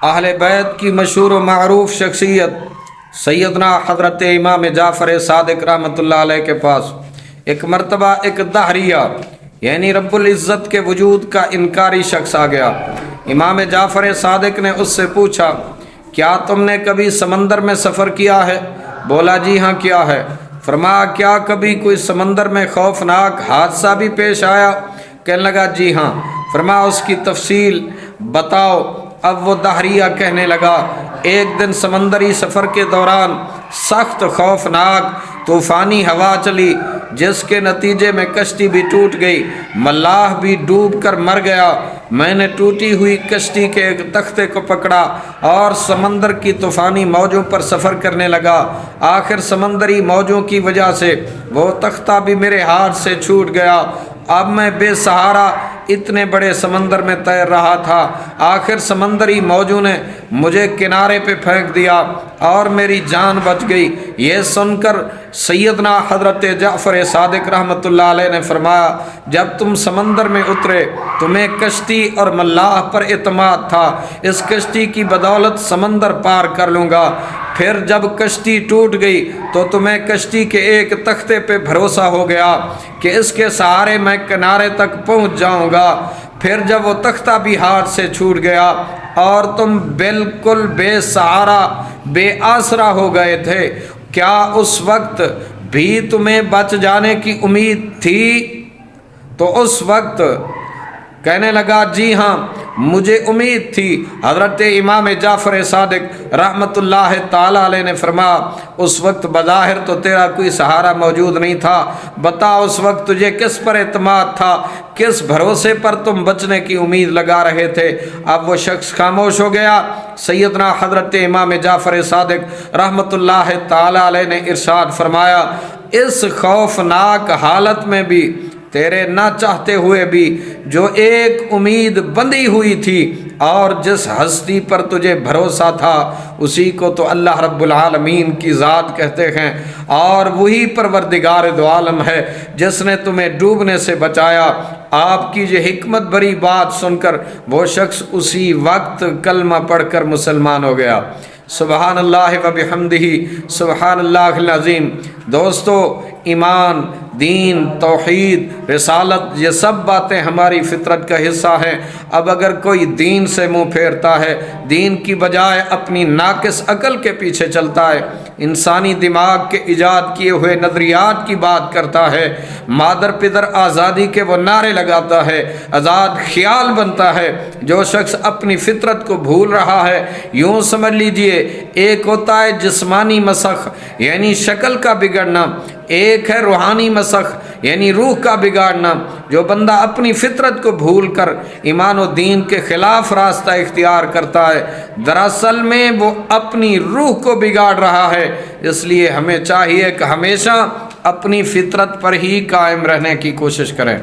اہل بیت کی مشہور و معروف شخصیت سیدنا حضرت امام جعفر صادق رحمۃ اللہ علیہ کے پاس ایک مرتبہ ایک دہریہ یعنی رب العزت کے وجود کا انکاری شخص آ گیا۔ امام جعفر صادق نے اس سے پوچھا، کیا تم نے کبھی سمندر میں سفر کیا ہے؟ بولا جی ہاں کیا ہے۔ فرمایا کیا کبھی کوئی سمندر میں خوفناک حادثہ بھی پیش آیا؟ کہنے لگا جی ہاں۔ فرمایا اس کی تفصیل بتاؤ۔ اب وہ دہریہ کہنے لگا، ایک دن سمندری سفر کے دوران سخت خوفناک طوفانی ہوا چلی، جس کے نتیجے میں کشتی بھی ٹوٹ گئی، ملاح بھی ڈوب کر مر گیا۔ میں نے ٹوٹی ہوئی کشتی کے ایک تختے کو پکڑا اور سمندر کی طوفانی موجوں پر سفر کرنے لگا۔ آخر سمندری موجوں کی وجہ سے وہ تختہ بھی میرے ہاتھ سے چھوٹ گیا۔ اب میں بے سہارا اتنے بڑے سمندر میں تیر رہا تھا۔ آخر سمندری موجوں نے مجھے کنارے پہ پھینک دیا اور میری جان بچ گئی۔ یہ سن کر سیدنا حضرت جعفر صادق رحمۃ اللہ علیہ نے فرمایا، جب تم سمندر میں اترے تمہیں کشتی اور ملاح پر اعتماد تھا، اس کشتی کی بدولت سمندر پار کر لوں گا۔ پھر جب کشتی ٹوٹ گئی تو تمہیں کشتی کے ایک تختے پہ بھروسہ ہو گیا کہ اس کے سہارے میں کنارے تک پہنچ جاؤں گا۔ پھر جب وہ تختہ بھی ہاتھ سے چھوٹ گیا اور تم بالکل بے سہارا بے آسرا ہو گئے تھے، کیا اس وقت بھی تمہیں بچ جانے کی امید تھی؟ تو اس وقت کہنے لگا جی ہاں مجھے امید تھی۔ حضرت امام جعفر صادق رحمۃ اللہ تعالی علیہ نے فرمایا، اس وقت بظاہر تو تیرا کوئی سہارا موجود نہیں تھا، بتا اس وقت تجھے کس پر اعتماد تھا، کس بھروسے پر تم بچنے کی امید لگا رہے تھے؟ اب وہ شخص خاموش ہو گیا۔ سیدنا حضرت امام جعفر صادق رحمۃ اللہ تعالی علیہ نے ارشاد فرمایا، اس خوفناک حالت میں بھی، تیرے نہ چاہتے ہوئے بھی، جو ایک امید بندھی ہوئی تھی اور جس ہستی پر تجھے بھروسہ تھا، اسی کو تو اللہ رب العالمین کی ذات کہتے ہیں، اور وہی پروردگار دو عالم ہے جس نے تمہیں ڈوبنے سے بچایا۔ آپ کی یہ حکمت بری بات سن کر وہ شخص اسی وقت کلمہ پڑھ کر مسلمان ہو گیا۔ سبحان اللہ و بحمدہ، سبحان اللہ العظیم۔ دوستو، ایمان، دین، توحید، رسالت، یہ سب باتیں ہماری فطرت کا حصہ ہیں۔ اب اگر کوئی دین سے منہ پھیرتا ہے، دین کی بجائے اپنی ناقص عقل کے پیچھے چلتا ہے، انسانی دماغ کے ایجاد کیے ہوئے نظریات کی بات کرتا ہے، مادر پدر آزادی کے وہ نعرے لگاتا ہے، آزاد خیال بنتا ہے، جو شخص اپنی فطرت کو بھول رہا ہے، یوں سمجھ لیجئے ایک ہوتا ہے جسمانی مسخ یعنی شکل کا بگڑنا، ایک ہے روحانی مسخ یعنی روح کا بگاڑنا۔ جو بندہ اپنی فطرت کو بھول کر ایمان و دین کے خلاف راستہ اختیار کرتا ہے، دراصل میں وہ اپنی روح کو بگاڑ رہا ہے۔ اس لیے ہمیں چاہیے کہ ہمیشہ اپنی فطرت پر ہی قائم رہنے کی کوشش کریں۔